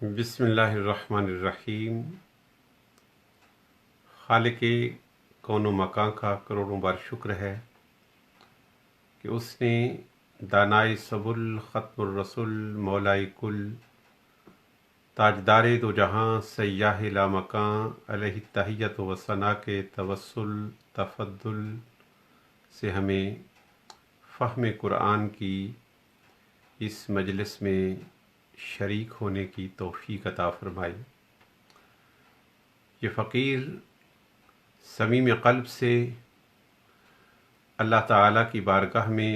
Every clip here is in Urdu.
بسم اللہ الرحمن الرحیم۔ خالق کون و مکان کا کروڑوں بار شکر ہے کہ اس نے دانائے سبل، ختم الرسل، مولائے کل، تاجدار دو جہاں، سیاح لامکاں، علیہ تحیت و ثنا کے توسل تفضل سے ہمیں فہم قرآن کی اس مجلس میں شریک ہونے کی توفیق عطا فرمائی۔ یہ فقیر صمیم قلب سے اللہ تعالیٰ کی بارگاہ میں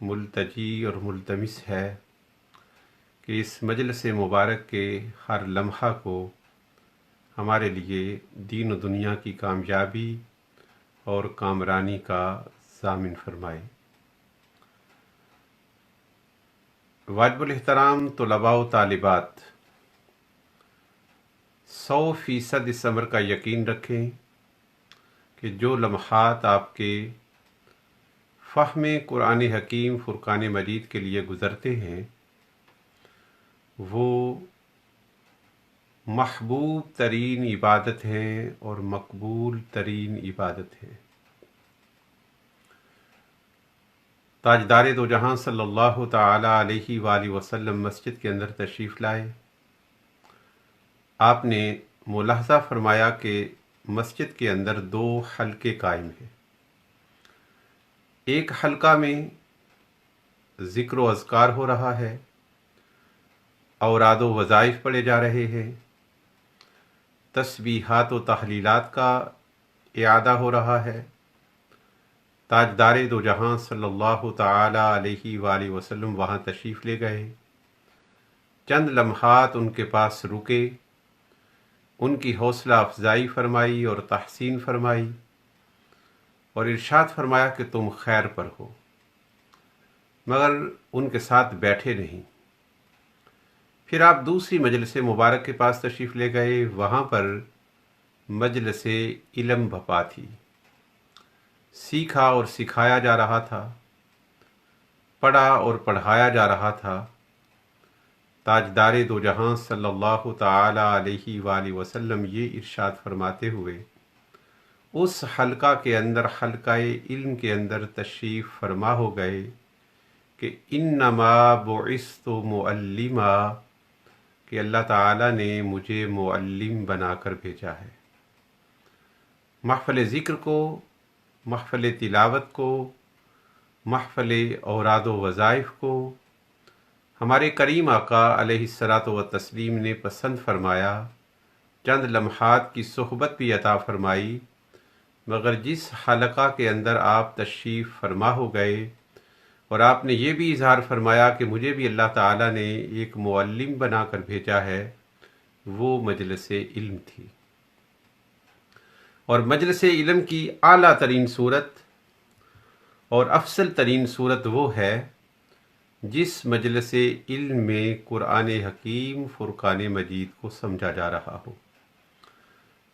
ملتجی اور ملتمس ہے کہ اس مجلس مبارک کے ہر لمحہ کو ہمارے لیے دین و دنیا کی کامیابی اور کامرانی کا ضامن فرمائے۔ واجب الاحترام طلباء و طالبات، 100% اس امر کا یقین رکھیں کہ جو لمحات آپ کے فہم قرآن حکیم فرقان مجید کے لیے گزرتے ہیں وہ محبوب ترین عبادت ہیں اور مقبول ترین عبادت ہے۔ تاجدار دو جہاں صلی اللہ تعالی علیہ وآلہ وسلم مسجد کے اندر تشریف لائے۔ آپ نے ملاحظہ فرمایا کہ مسجد کے اندر 2 حلقے قائم ہیں۔ ایک حلقہ میں ذکر و اذکار ہو رہا ہے، اوراد و وظائف پڑھے جا رہے ہیں، تسبیحات و تحلیلات کا اعادہ ہو رہا ہے۔ تاجدار دو جہاں صلی اللہ تعالی علیہ وآلہ وسلم وہاں تشریف لے گئے، چند لمحات ان کے پاس رکے، ان کی حوصلہ افزائی فرمائی اور تحسین فرمائی اور ارشاد فرمایا کہ تم خیر پر ہو، مگر ان کے ساتھ بیٹھے نہیں۔ پھر آپ دوسری مجلس مبارک کے پاس تشریف لے گئے، وہاں پر مجلس علم بپا تھی، سیکھا اور سکھایا جا رہا تھا، پڑھا اور پڑھایا جا رہا تھا۔ تاجدار دو جہاں صلی اللہ تعالی علیہ وآلہ وسلم یہ ارشاد فرماتے ہوئے اس حلقہ کے اندر، حلقہ علم کے اندر تشریف فرما ہو گئے کہ انما بعثت معلما، کہ اللہ تعالیٰ نے مجھے معلم بنا کر بھیجا ہے۔ محفل ذکر کو، محفل تلاوت کو، محفل اوراد و وظائف کو ہمارے کریم آقا علیہ الصلاۃ والتسلیم نے پسند فرمایا، چند لمحات کی صحبت بھی عطا فرمائی، مگر جس حلقہ کے اندر آپ تشریف فرما ہو گئے اور آپ نے یہ بھی اظہار فرمایا کہ مجھے بھی اللہ تعالیٰ نے ایک معلم بنا کر بھیجا ہے، وہ مجلس علم تھی۔ اور مجلس علم کی اعلیٰ ترین صورت اور افضل ترین صورت وہ ہے جس مجلس علم میں قرآن حکیم فرقان مجید کو سمجھا جا رہا ہو۔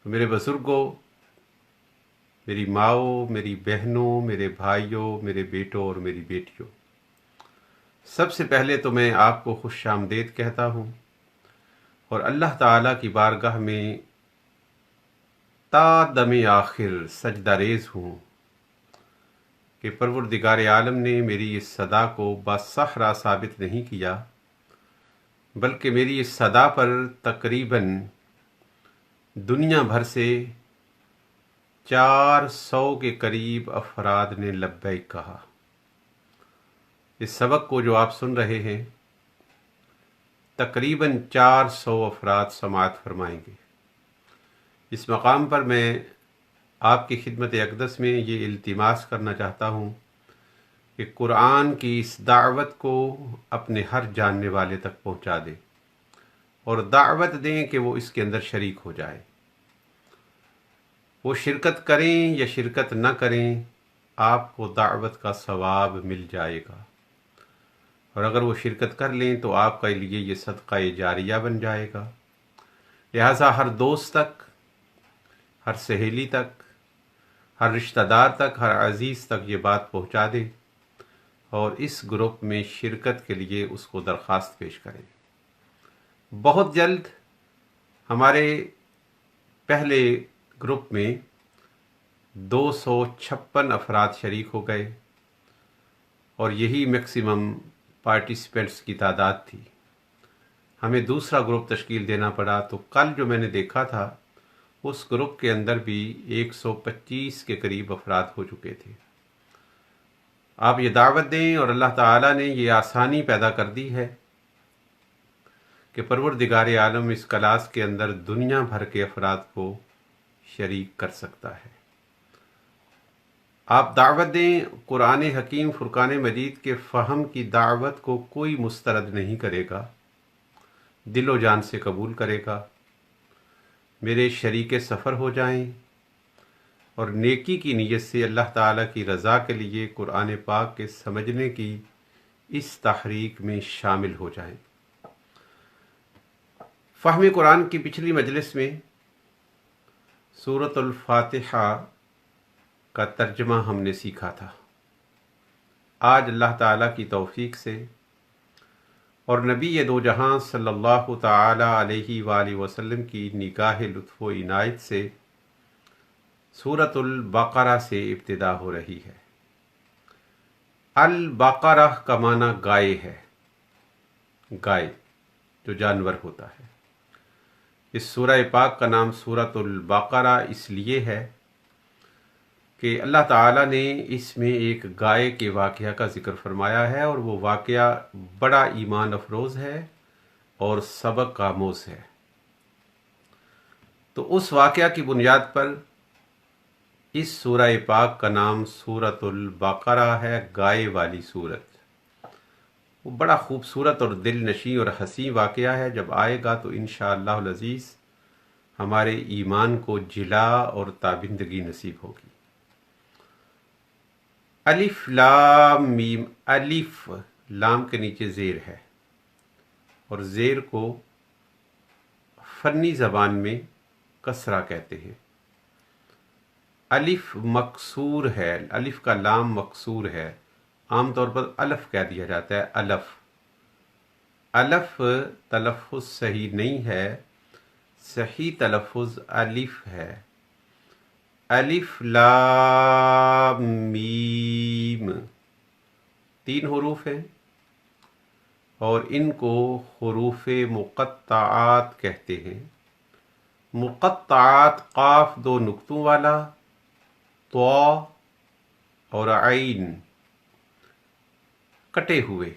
میرے بزرگوں، میری ماؤں، میری بہنوں، میرے بھائیوں، میرے بیٹوں اور میری بیٹیوں، سب سے پہلے تو میں آپ کو خوش آمدید کہتا ہوں اور اللہ تعالیٰ کی بارگاہ میں تا دم آخر سجدہ ریز ہوں کہ پروردگار عالم نے میری اس صدا کو باصحرا ثابت نہیں کیا، بلکہ میری اس صدا پر تقریباً دنیا بھر سے 400 کے قریب افراد نے لبیک کہا۔ اس سبق کو جو آپ سن رہے ہیں تقریباً 400 افراد سماعت فرمائیں گے۔ اس مقام پر میں آپ کی خدمت اقدس میں یہ التماس کرنا چاہتا ہوں کہ قرآن کی اس دعوت کو اپنے ہر جاننے والے تک پہنچا دیں اور دعوت دیں کہ وہ اس کے اندر شریک ہو جائے۔ وہ شرکت کریں یا شرکت نہ کریں، آپ کو دعوت کا ثواب مل جائے گا، اور اگر وہ شرکت کر لیں تو آپ کے لیے یہ صدقہ جاریہ بن جائے گا۔ لہٰذا ہر دوست تک، ہر سہیلی تک، ہر رشتہ دار تک، ہر عزیز تک یہ بات پہنچا دے اور اس گروپ میں شرکت کے لیے اس کو درخواست پیش کریں۔ بہت جلد ہمارے پہلے گروپ میں 256 افراد شریک ہو گئے اور یہی میکسیمم پارٹیسپینٹس کی تعداد تھی. ہمیں دوسرا گروپ تشکیل دینا پڑا، تو کل جو میں نے دیکھا تھا اس گروپ کے اندر بھی 125 کے قریب افراد ہو چکے تھے. آپ یہ دعوت دیں، اور اللہ تعالیٰ نے یہ آسانی پیدا کر دی ہے کہ پروردگار عالم اس کلاس کے اندر دنیا بھر کے افراد کو شریک کر سکتا ہے. آپ دعوت دیں، قرآن حکیم فرقان مجید کے فہم کی دعوت کو کوئی مسترد نہیں کرے گا، دل و جان سے قبول کرے گا. میرے شریک سفر ہو جائیں اور نیکی کی نیت سے اللہ تعالیٰ کی رضا کے لیے قرآن پاک کے سمجھنے کی اس تحریک میں شامل ہو جائیں. فہم قرآن کی پچھلی مجلس میں سورۃ الفاتحہ کا ترجمہ ہم نے سیکھا تھا. آج اللہ تعالیٰ کی توفیق سے اور نبی دو جہاں صلی اللہ تعالی علیہ وآلہ وسلم کی نگاہ لطف و عنایت سے سورۃ البقرہ سے ابتدا ہو رہی ہے. البقرہ کا معنی گائے ہے، گائے جو جانور ہوتا ہے. اس سورہ پاک کا نام سورۃ البقرہ اس لیے ہے کہ اللہ تعالیٰ نے اس میں ایک گائے کے واقعہ کا ذکر فرمایا ہے، اور وہ واقعہ بڑا ایمان افروز ہے اور سبق آموز ہے. تو اس واقعہ کی بنیاد پر اس سورہ پاک کا نام سورۃ البقرہ ہے، گائے والی سورت. وہ بڑا خوبصورت اور دل نشیں اور حسین واقعہ ہے. جب آئے گا تو انشاءاللہ العزیز ہمارے ایمان کو جلا اور تابندگی نصیب ہوگی. الف لام میم. الف لام کے نیچے زیر ہے، اور زیر کو فنی زبان میں کسرہ کہتے ہیں. الف مکسور ہے، الف کا لام مکسور ہے. عام طور پر الف کہہ دیا جاتا ہے. الف الف تلفظ صحیح نہیں ہے، صحیح تلفظ الف ہے. الف لام میم 3 حروف ہیں، اور ان کو حروف مقطعات کہتے ہیں. مقطعات قاف 2 نقطوں والا، تو اور عین کٹے ہوئے.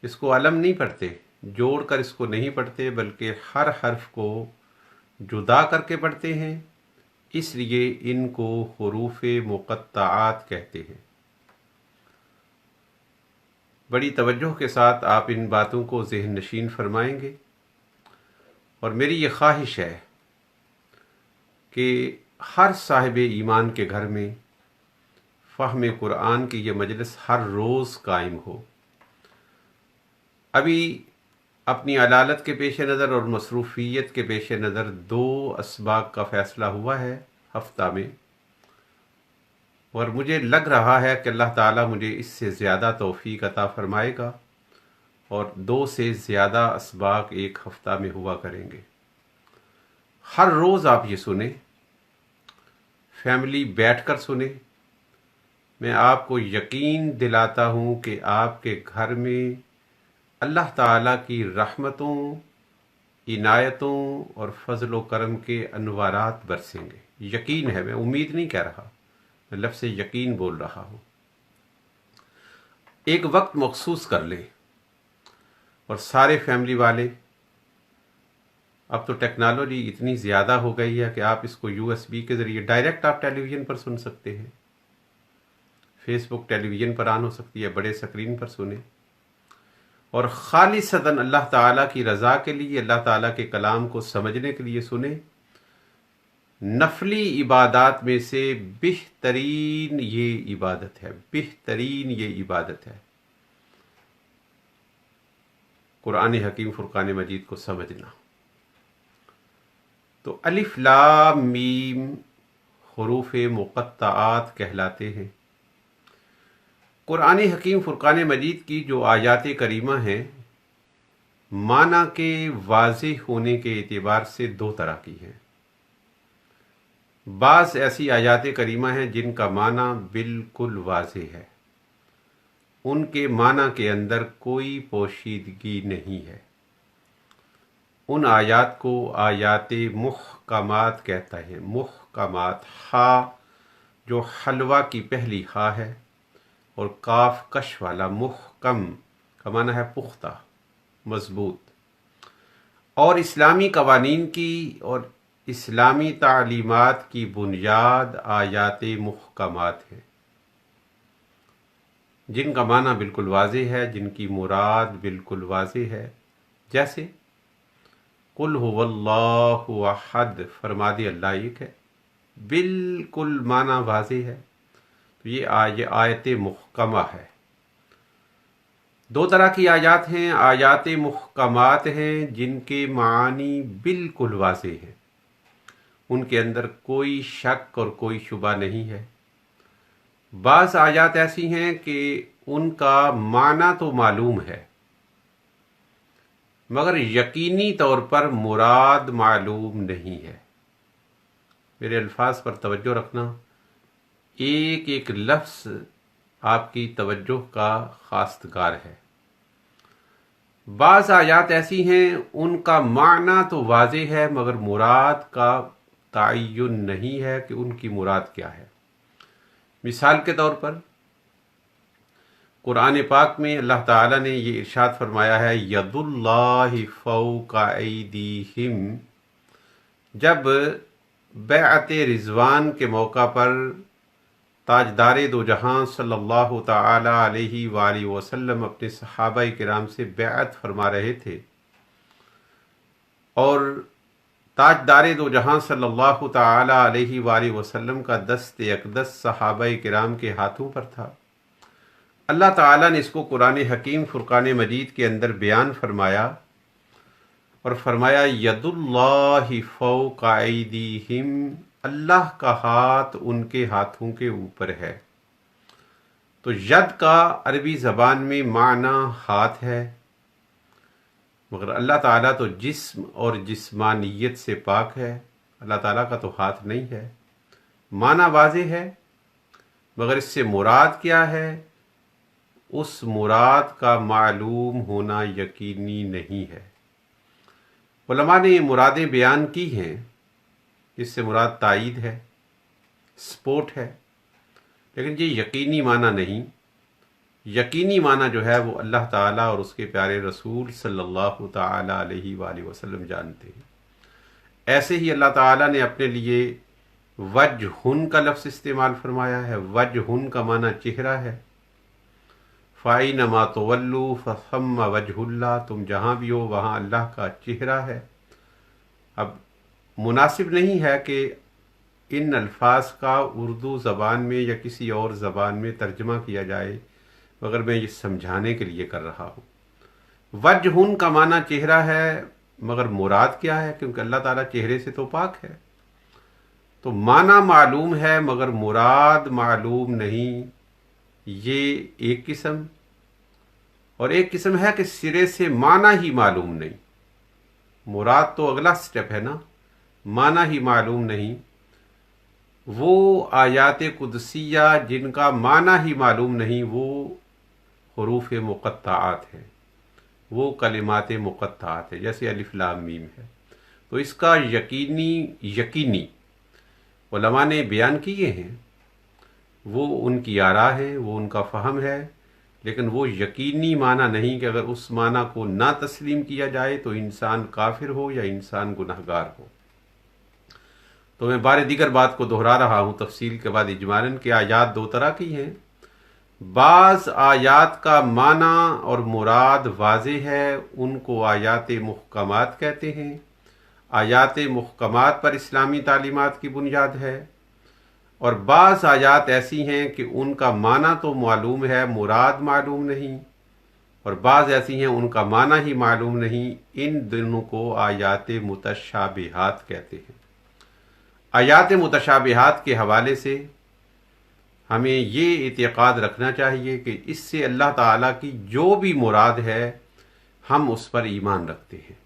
اس کو علم نہیں پڑھتے، جوڑ کر اس کو نہیں پڑھتے، بلکہ ہر حرف کو جدا کر کے پڑھتے ہیں. اس لیے ان کو حروف مقطعات کہتے ہیں. بڑی توجہ کے ساتھ آپ ان باتوں کو ذہن نشین فرمائیں گے، اور میری یہ خواہش ہے کہ ہر صاحب ایمان کے گھر میں فہم قرآن کی یہ مجلس ہر روز قائم ہو. ابھی اپنی علالت کے پیش نظر اور مصروفیت کے پیش نظر 2 اسباق کا فیصلہ ہوا ہے ہفتہ میں، اور مجھے لگ رہا ہے کہ اللہ تعالیٰ مجھے اس سے زیادہ توفیق عطا فرمائے گا، اور 2 سے زیادہ اسباق ایک ہفتہ میں ہوا کریں گے. ہر روز آپ یہ سنیں، فیملی بیٹھ کر سنیں. میں آپ کو یقین دلاتا ہوں کہ آپ کے گھر میں اللہ تعالیٰ کی رحمتوں، عنایتوں اور فضل و کرم کے انوارات برسیں گے. یقین ہے، میں امید نہیں کہہ رہا، میں لفظ یقین بول رہا ہوں. ایک وقت مخصوص کر لیں، اور سارے فیملی والے، اب تو ٹیکنالوجی اتنی زیادہ ہو گئی ہے کہ آپ اس کو USB کے ذریعے ڈائریکٹ آپ ٹیلی ویژن پر سن سکتے ہیں. فیس بک ٹیلی ویژن پر آن ہو سکتی ہے، بڑے اسکرین پر سنیں، اور خالصتاً اللہ تعالیٰ کی رضا کے لیے، اللہ تعالیٰ کے کلام کو سمجھنے کے لیے سنیں. نفلی عبادات میں سے بہترین یہ عبادت ہے، بہترین یہ عبادت ہے قرآن حکیم فرقان مجید کو سمجھنا. تو الف لام میم حروف مقطعات کہلاتے ہیں. قرآن حکیم فرقان مجید کی جو آیات کریمہ ہیں، معنی کے واضح ہونے کے اعتبار سے دو طرح کی ہیں۔ بعض ایسی آیات کریمہ ہیں جن کا معنی بالکل واضح ہے، ان کے معنی کے اندر کوئی پوشیدگی نہیں ہے۔ ان آیات کو آیات محکمات کہتا ہے۔ محکمات، ہا جو حلوہ کی پہلی ہا ہے اور کاف کش والا، محکم کا معنی ہے پختہ، مضبوط۔ اور اسلامی قوانین کی اور اسلامی تعلیمات کی بنیاد آیات محکمات ہیں، جن کا معنی بالکل واضح ہے، جن کی مراد بالکل واضح ہے۔ جیسے قل هو اللہ احد، فرما دی اللہ ایک ہے، بالکل معنی واضح ہے۔ تو یہ آیت محکمہ ہے۔ دو طرح کی آیات ہیں، آیات محکمات ہیں جن کے معانی بالکل واضح ہیں، ان کے اندر کوئی شک اور کوئی شبہ نہیں ہے۔ بعض آیات ایسی ہیں کہ ان کا معنی تو معلوم ہے مگر یقینی طور پر مراد معلوم نہیں ہے۔ میرے الفاظ پر توجہ رکھنا، ایک ایک لفظ آپ کی توجہ کا خواستگار ہے۔ بعض آیات ایسی ہیں ان کا معنی تو واضح ہے مگر مراد کا تعین نہیں ہے کہ ان کی مراد کیا ہے۔ مثال کے طور پر قرآن پاک میں اللہ تعالیٰ نے یہ ارشاد فرمایا ہے، ید اللہ فوق ایدیہم، جب بیعت رضوان کے موقع پر تاجدار دو جہاں صلی اللہ تعالی علیہ وآلہ وسلم اپنے صحابہ کرام سے بیعت فرما رہے تھے، اور تاجدار دو جہاں صلی اللہ تعالی علیہ وآلہ وسلم کا دست اقدس صحابہ کرام کے ہاتھوں پر تھا، اللہ تعالیٰ نے اس کو قرآن حکیم فرقان مجید کے اندر بیان فرمایا اور فرمایا ید اللہ فوق ایدیہم، اللہ کا ہاتھ ان کے ہاتھوں کے اوپر ہے۔ تو ید کا عربی زبان میں معنی ہاتھ ہے، مگر اللہ تعالیٰ تو جسم اور جسمانیت سے پاک ہے، اللہ تعالیٰ کا تو ہاتھ نہیں ہے۔ معنی واضح ہے مگر اس سے مراد کیا ہے، اس مراد کا معلوم ہونا یقینی نہیں ہے۔ علماء نے یہ مرادیں بیان کی ہیں، اس سے مراد تائید ہے، سپورٹ ہے، لیکن یہ یقینی معنی نہیں۔ یقینی معنی جو ہے وہ اللہ تعالیٰ اور اس کے پیارے رسول صلی اللہ تعالی علیہ وآلہ وسلم جانتے ہیں۔ ایسے ہی اللہ تعالیٰ نے اپنے لیے وجہن کا لفظ استعمال فرمایا ہے۔ وجہن کا معنی چہرہ ہے۔ فَأَيْنَمَا تُوَلُّوا فَثَمَّ وَجْهُ اللَّهِ، تم جہاں بھی ہو وہاں اللہ کا چہرہ ہے۔ اب مناسب نہیں ہے کہ ان الفاظ کا اردو زبان میں یا کسی اور زبان میں ترجمہ کیا جائے، مگر میں یہ سمجھانے کے لیے کر رہا ہوں۔ وجہن کا معنی چہرہ ہے مگر مراد کیا ہے، کیونکہ اللہ تعالیٰ چہرے سے تو پاک ہے۔ تو معنی معلوم ہے مگر مراد معلوم نہیں، یہ ایک قسم۔ اور ایک قسم ہے کہ سرے سے معنی ہی معلوم نہیں، مراد تو اگلا سٹیپ ہے نا، معنی ہی معلوم نہیں۔ وہ آیات قدسیہ جن کا معنی ہی معلوم نہیں، وہ حروف مقطعات ہیں، وہ کلمات مقطعات ہیں، جیسے الف لام میم ہے۔ تو اس کا یقینی علماء نے بیان کیے ہیں، وہ ان کی آراء ہے، وہ ان کا فہم ہے، لیکن وہ یقینی معنی نہیں کہ اگر اس معنی کو نہ تسلیم کیا جائے تو انسان کافر ہو یا انسان گنہگار ہو۔ تو میں بار دیگر بات کو دہرا رہا ہوں تفصیل کے بعد اجمالاً کہ آیات دو طرح کی ہیں۔ بعض آیات کا معنی اور مراد واضح ہے، ان کو آیات محکمات کہتے ہیں۔ آیات محکمات پر اسلامی تعلیمات کی بنیاد ہے۔ اور بعض آیات ایسی ہیں کہ ان کا معنی تو معلوم ہے، مراد معلوم نہیں، اور بعض ایسی ہیں ان کا معنی ہی معلوم نہیں۔ ان دونوں کو آیات متشابہات کہتے ہیں۔ آیات متشابہات کے حوالے سے ہمیں یہ اعتقاد رکھنا چاہیے کہ اس سے اللہ تعالیٰ کی جو بھی مراد ہے ہم اس پر ایمان رکھتے ہیں،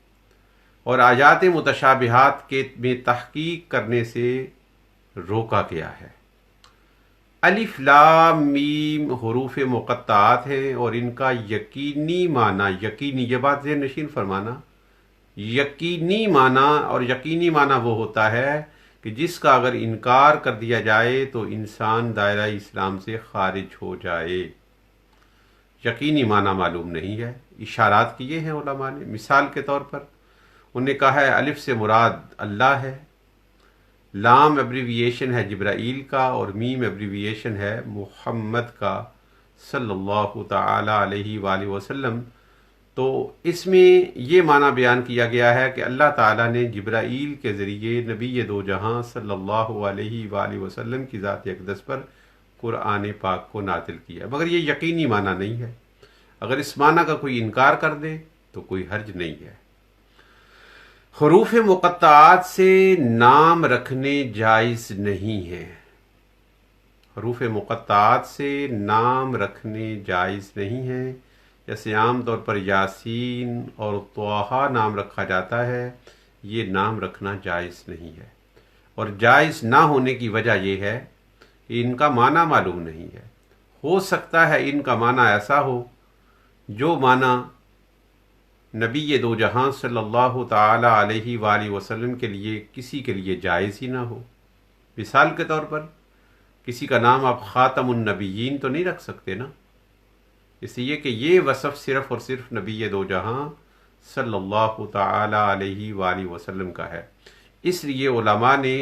اور آیات متشابہات کے میں تحقیق کرنے سے روکا گیا ہے۔ الف لام میم حروف مقطعات ہیں، اور ان کا یقینی معنی، یقینی، یہ بات ذہن نشین فرمانا، یقینی معنی، اور یقینی معنی وہ ہوتا ہے کہ جس کا اگر انکار کر دیا جائے تو انسان دائرہ اسلام سے خارج ہو جائے۔ یقینی معنی معلوم نہیں ہے، اشارات کیے ہیں علماء نے۔ مثال کے طور پر انہوں نے کہا ہے الف سے مراد اللہ ہے، لام ایبریویشن ہے جبرائیل کا، اور میم ایبریویشن ہے محمد کا صلی اللہ تعالی علیہ وآلہ وسلم۔ تو اس میں یہ معنی بیان کیا گیا ہے کہ اللہ تعالیٰ نے جبرائیل کے ذریعے نبی دو جہاں صلی اللہ علیہ وآلہ وسلم کی ذات اقدس پر قرآن پاک کو نازل کیا، مگر یہ یقینی معنی نہیں ہے۔ اگر اس معنی کا کوئی انکار کر دے تو کوئی حرج نہیں ہے۔ حروف مقطعات سے نام رکھنے جائز نہیں ہیں، حروف مقطعات سے نام رکھنے جائز نہیں ہیں۔ جیسے عام طور پر یاسین اور طٰہٰ نام رکھا جاتا ہے، یہ نام رکھنا جائز نہیں ہے، اور جائز نہ ہونے کی وجہ یہ ہے کہ ان کا معنی معلوم نہیں ہے۔ ہو سکتا ہے ان کا معنی ایسا ہو جو معنی نبی دو جہاں صلی اللہ تعالی علیہ وآلہ وسلم کے لیے کسی کے لیے جائز ہی نہ ہو۔ مثال کے طور پر کسی کا نام آپ خاتم النبیین تو نہیں رکھ سکتے نا، اس لیے کہ یہ وصف صرف اور صرف نبی دو جہاں صلی اللہ تعالی علیہ وآلہ وسلم کا ہے۔ اس لیے علماء نے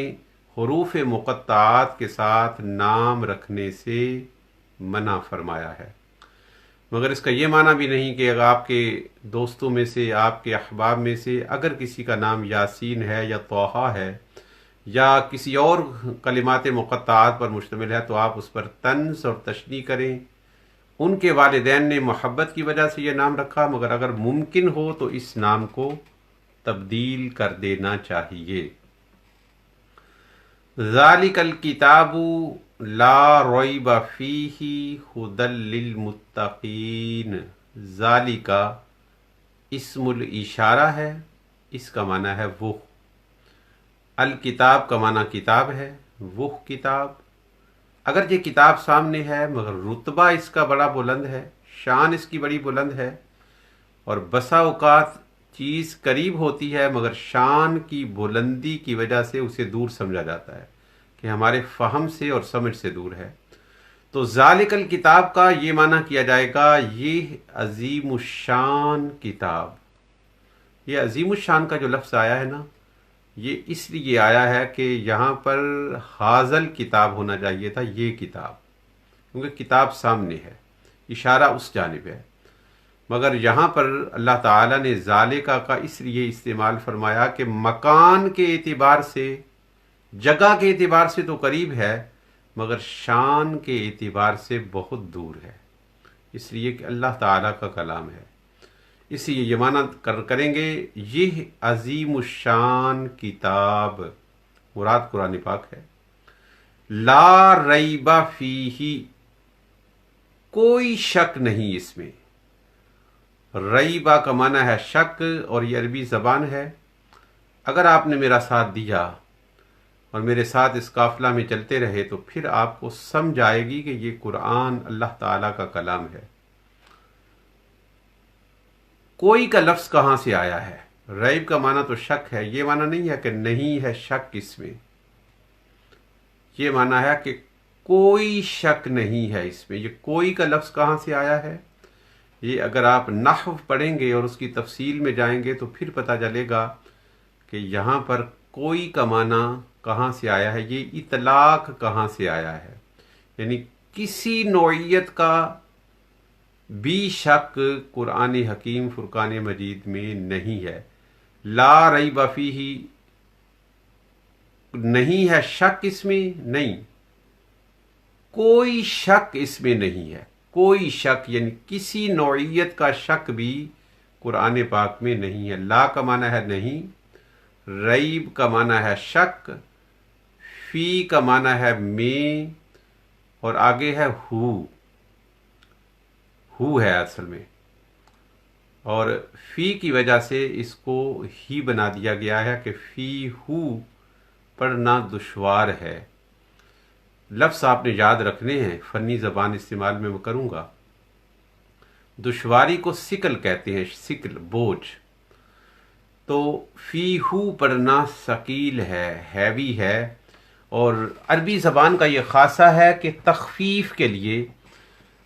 حروف مقطعات کے ساتھ نام رکھنے سے منع فرمایا ہے، مگر اس کا یہ معنی بھی نہیں کہ اگر آپ کے دوستوں میں سے، آپ کے احباب میں سے اگر کسی کا نام یاسین ہے یا طٰہٰ ہے یا کسی اور کلمات مقطعات پر مشتمل ہے تو آپ اس پر طنز اور تشنیع کریں۔ ان کے والدین نے محبت کی وجہ سے یہ نام رکھا، مگر اگر ممکن ہو تو اس نام کو تبدیل کر دینا چاہیے۔ ذالک الکتاب لا ریب فیہ ھدی للمتقین۔ ذالک اسم الاشارہ ہے، اس کا معنی ہے وہ۔ الکتاب کا معنی کتاب ہے، وہ کتاب۔ اگر یہ کتاب سامنے ہے مگر رتبہ اس کا بڑا بلند ہے، شان اس کی بڑی بلند ہے، اور بسا اوقات چیز قریب ہوتی ہے مگر شان کی بلندی کی وجہ سے اسے دور سمجھا جاتا ہے کہ ہمارے فہم سے اور سمجھ سے دور ہے، تو ذالک الکتاب کا یہ معنی کیا جائے گا یہ عظیم الشان کتاب۔ یہ عظیم الشان کا جو لفظ آیا ہے نا، یہ اس لیے آیا ہے کہ یہاں پر حاضل کتاب ہونا چاہیے تھا، یہ کتاب، کیونکہ کتاب سامنے ہے، اشارہ اس جانب ہے، مگر یہاں پر اللہ تعالیٰ نے ذالکہ کا اس لیے استعمال فرمایا کہ مکان کے اعتبار سے، جگہ کے اعتبار سے تو قریب ہے مگر شان کے اعتبار سے بہت دور ہے، اس لیے کہ اللہ تعالیٰ کا کلام ہے۔ اس لیے یہ معنی کریں گے یہ عظیم الشان کتاب، مراد قرآن پاک ہے۔ لا ریب فیہ، کوئی شک نہیں اس میں۔ ریبہ کا معنی ہے شک، اور یہ عربی زبان ہے۔ اگر آپ نے میرا ساتھ دیا اور میرے ساتھ اس قافلہ میں چلتے رہے تو پھر آپ کو سمجھ آئے گی کہ یہ قرآن اللہ تعالیٰ کا کلام ہے۔ کوئی کا لفظ کہاں سے آیا ہے؟ ریب کا معنی تو شک ہے، یہ معنی نہیں ہے کہ نہیں ہے شک اس میں، یہ معنی ہے کہ کوئی شک نہیں ہے اس میں۔ یہ کوئی کا لفظ کہاں سے آیا ہے؟ یہ اگر آپ نحو پڑھیں گے اور اس کی تفصیل میں جائیں گے تو پھر پتہ چلے گا کہ یہاں پر کوئی کا معنی کہاں سے آیا ہے، یہ اطلاق کہاں سے آیا ہے، یعنی کسی نوعیت کا بھی شک قرآن حکیم فرقان مجید میں نہیں ہے۔ لا ریب فیہ، نہیں ہے شک اس میں، نہیں، کوئی شک اس میں نہیں ہے، کوئی شک یعنی کسی نوعیت کا شک بھی قرآن پاک میں نہیں ہے۔ لا کا معنی ہے نہیں، ریب کا معنی ہے شک، فی کا معنی ہے میں، اور آگے ہے ہو ہے اصل میں۔ اور فی کی وجہ سے اس کو ہی بنا دیا گیا ہے کہ فی ہو پڑھنا دشوار ہے۔ لفظ آپ نے یاد رکھنے ہیں، فنی زبان استعمال میں کروں گا۔ دشواری کو سکل کہتے ہیں، سکل بوجھ۔ تو فی ہو پڑھنا ثقیل ہے، ہیوی ہے، اور عربی زبان کا یہ خاصہ ہے کہ تخفیف کے لیے،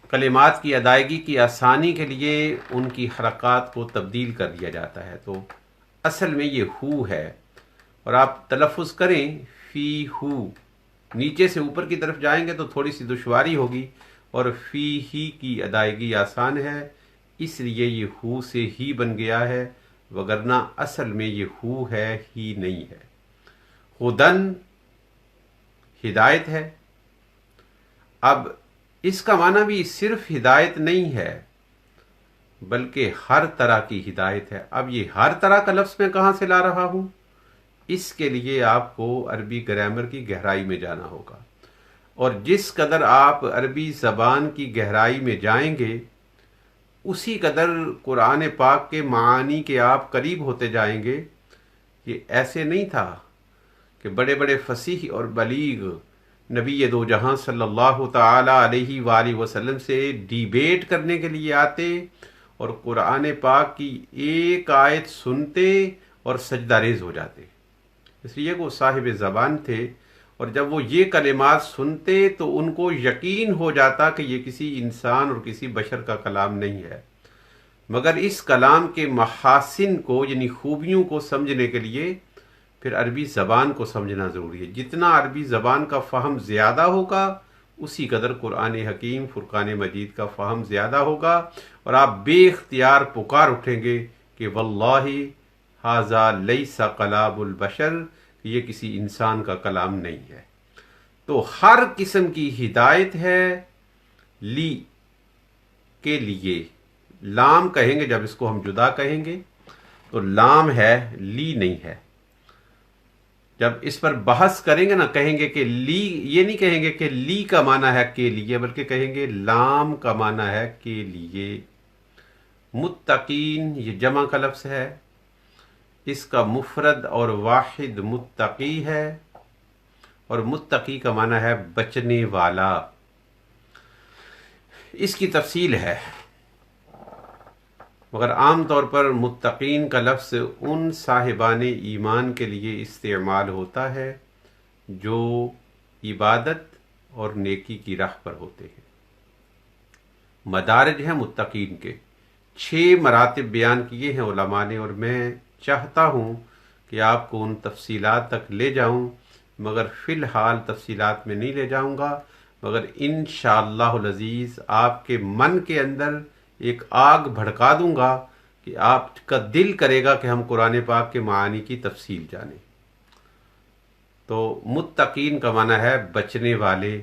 کلمات کی ادائیگی کی آسانی کے لیے ان کی حرکات کو تبدیل کر دیا جاتا ہے۔ تو اصل میں یہ ہو ہے، اور آپ تلفظ کریں فی ہو، نیچے سے اوپر کی طرف جائیں گے تو تھوڑی سی دشواری ہوگی، اور فی ہی کی ادائیگی آسان ہے، اس لیے یہ ہو سے ہی بن گیا ہے، وگرنہ اصل میں یہ ہو ہے، ہی نہیں ہے۔ ہدن ہدایت ہے۔ اب اس کا معنی بھی صرف ہدایت نہیں ہے، بلکہ ہر طرح کی ہدایت ہے۔ اب یہ ہر طرح کا لفظ میں کہاں سے لا رہا ہوں؟ اس کے لیے آپ کو عربی گرامر کی گہرائی میں جانا ہوگا، اور جس قدر آپ عربی زبان کی گہرائی میں جائیں گے، اسی قدر قرآن پاک کے معانی کے آپ قریب ہوتے جائیں گے۔ یہ ایسے نہیں تھا کہ بڑے بڑے فصیح اور بلیغ نبی دو جہاں صلی اللہ تعالی علیہ وآلہ وسلم سے ڈیبیٹ کرنے کے لیے آتے اور قرآن پاک کی ایک آیت سنتے اور سجدہ ریز ہو جاتے، اس لیے وہ صاحب زبان تھے، اور جب وہ یہ کلمات سنتے تو ان کو یقین ہو جاتا کہ یہ کسی انسان اور کسی بشر کا کلام نہیں ہے، مگر اس کلام کے محاسن کو، یعنی خوبیوں کو سمجھنے کے لیے پھر عربی زبان کو سمجھنا ضروری ہے۔ جتنا عربی زبان کا فہم زیادہ ہوگا، اسی قدر قرآن حکیم فرقان مجید کا فہم زیادہ ہوگا، اور آپ بے اختیار پکار اٹھیں گے کہ واللہ ھذا لیس کلام البشر، یہ کسی انسان کا کلام نہیں ہے۔ تو ہر قسم کی ہدایت ہے لی کے لیے، لام کہیں گے جب اس کو ہم جدا کہیں گے تو لام ہے، لی نہیں ہے۔ جب اس پر بحث کریں گے نا، کہیں گے کہ لی، یہ نہیں کہیں گے کہ لی کا معنی ہے کے لیے، بلکہ کہیں گے لام کا معنی ہے کے لیے۔ متقین یہ جمع کا لفظ ہے، اس کا مفرد اور واحد متقی ہے، اور متقی کا معنی ہے بچنے والا۔ اس کی تفصیل ہے، مگر عام طور پر متقین کا لفظ ان صاحبان ایمان کے لیے استعمال ہوتا ہے جو عبادت اور نیکی کی راہ پر ہوتے ہیں۔ مدارج ہیں متقین کے، 6 مراتب بیان کیے ہیں علماء نے، اور میں چاہتا ہوں کہ آپ کو ان تفصیلات تک لے جاؤں، مگر فی الحال تفصیلات میں نہیں لے جاؤں گا، مگر انشاءاللہ العزیز آپ کے من کے اندر ایک آگ بھڑکا دوں گا کہ آپ کا دل کرے گا کہ ہم قرآن پاک کے معانی کی تفصیل جانیں۔ تو متقین کا معنی ہے بچنے والے۔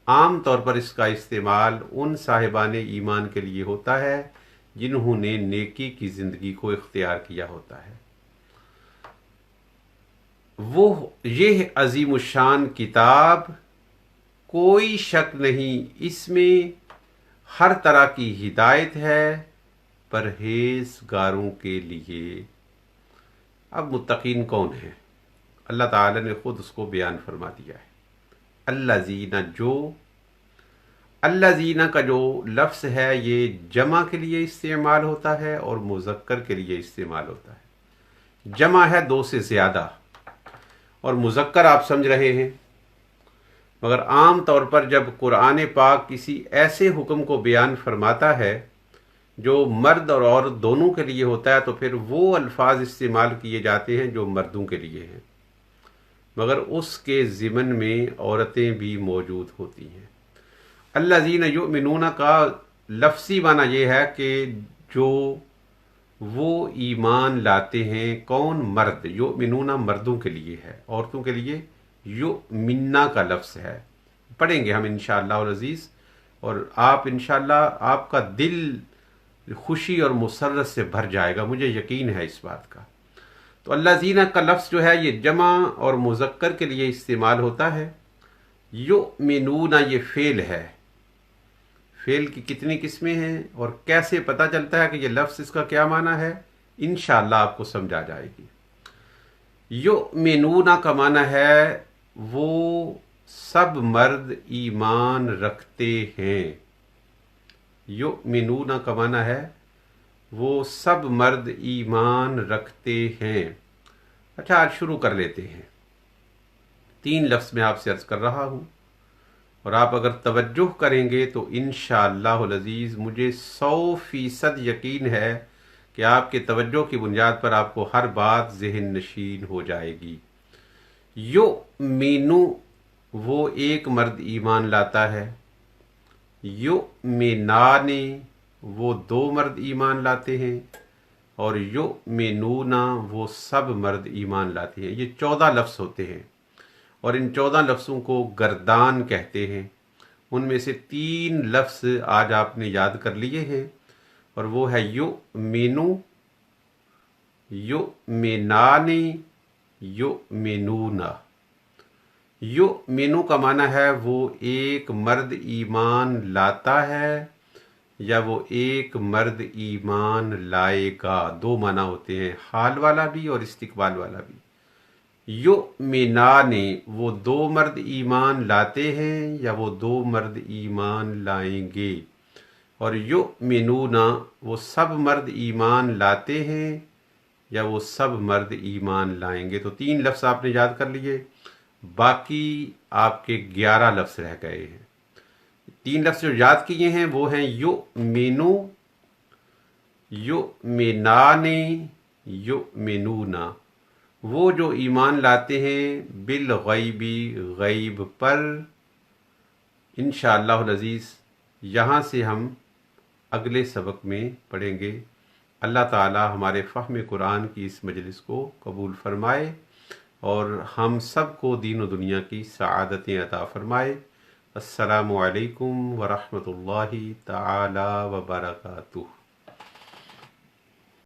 عام طور پر اس کا استعمال ان صاحبان ایمان کے لیے ہوتا ہے جنہوں نے نیکی کی زندگی کو اختیار کیا ہوتا ہے۔ وہ یہ عظیم الشان کتاب، کوئی شک نہیں اس میں ہر طرح کی ہدایت ہے پرہیزگاروں کے لیے۔ اب متقین کون ہیں؟ اللہ تعالی نے خود اس کو بیان فرما دیا ہے۔ الذین، جو، الذین کا جو لفظ ہے یہ جمع کے لیے استعمال ہوتا ہے اور مذکر کے لیے استعمال ہوتا ہے۔ جمع ہے 2 سے زیادہ، اور مذکر آپ سمجھ رہے ہیں، مگر عام طور پر جب قرآن پاک کسی ایسے حکم کو بیان فرماتا ہے جو مرد اور عورت دونوں کے لیے ہوتا ہے تو پھر وہ الفاظ استعمال کیے جاتے ہیں جو مردوں کے لیے ہیں، مگر اس کے ضمن میں عورتیں بھی موجود ہوتی ہیں۔ الذین یؤمنون کا لفظی معنی یہ ہے کہ جو وہ ایمان لاتے ہیں، کون؟ مرد۔ یؤمنون مردوں کے لیے ہے، عورتوں کے لیے یؤمنہ کا لفظ ہے۔ پڑھیں گے ہم انشاءاللہ العزیز، اور آپ انشاءاللہ آپ کا دل خوشی اور مسرت سے بھر جائے گا، مجھے یقین ہے اس بات کا۔ تو الذین کا لفظ جو ہے یہ جمع اور مذکر کے لیے استعمال ہوتا ہے۔ یؤمنون یہ فعل ہے، فعل کی کتنی قسمیں ہیں اور کیسے پتہ چلتا ہے کہ یہ لفظ اس کا کیا معنی ہے، انشاءاللہ آپ کو سمجھا جائے گی۔ یؤمنون کا معنی ہے وہ سب مرد ایمان رکھتے ہیں۔ یؤمنون کا معنی ہے وہ سب مرد ایمان رکھتے ہیں۔ اچھا، آج شروع کر لیتے ہیں۔ 3 لفظ میں آپ سے عرض کر رہا ہوں، اور آپ اگر توجہ کریں گے تو انشاءاللہ العزیز مجھے 100% یقین ہے کہ آپ کے توجہ کی بنیاد پر آپ کو ہر بات ذہن نشین ہو جائے گی۔ یؤمنو وہ ایک مرد ایمان لاتا ہے، یؤمنان وہ 2 مرد ایمان لاتے ہیں، اور یؤمنون وہ سب مرد ایمان لاتے ہیں۔ یہ 14 لفظ ہوتے ہیں، اور ان 14 لفظوں کو گردان کہتے ہیں۔ ان میں سے 3 لفظ آج آپ نے یاد کر لیے ہیں، اور وہ ہے یؤمنو، یؤمنان، یؤمنون۔ یؤمنو کا معنی ہے وہ ایک مرد ایمان لاتا ہے یا وہ ایک مرد ایمان لائے گا۔ 2 معنی ہوتے ہیں، حال والا بھی اور استقبال والا بھی۔ یؤمنان وہ 2 مرد ایمان لاتے ہیں یا وہ 2 مرد ایمان لائیں گے، اور یؤمنون وہ سب مرد ایمان لاتے ہیں یا وہ سب مرد ایمان لائیں گے۔ تو 3 لفظ آپ نے یاد کر لیے، باقی آپ کے 11 لفظ رہ گئے ہیں۔ 3 لفظ جو یاد کیے ہیں وہ ہیں یؤمنو، یؤمنان، یؤمنون۔ وہ جو ایمان لاتے ہیں بالغیبی، غیب پر۔ انشاءاللہ العزیز یہاں سے ہم اگلے سبق میں پڑھیں گے۔ اللہ تعالی ہمارے فہم قرآن کی اس مجلس کو قبول فرمائے اور ہم سب کو دین و دنیا کی سعادتیں عطا فرمائے۔ السلام علیکم ورحمۃ اللہ تعالی وبرکاتہ۔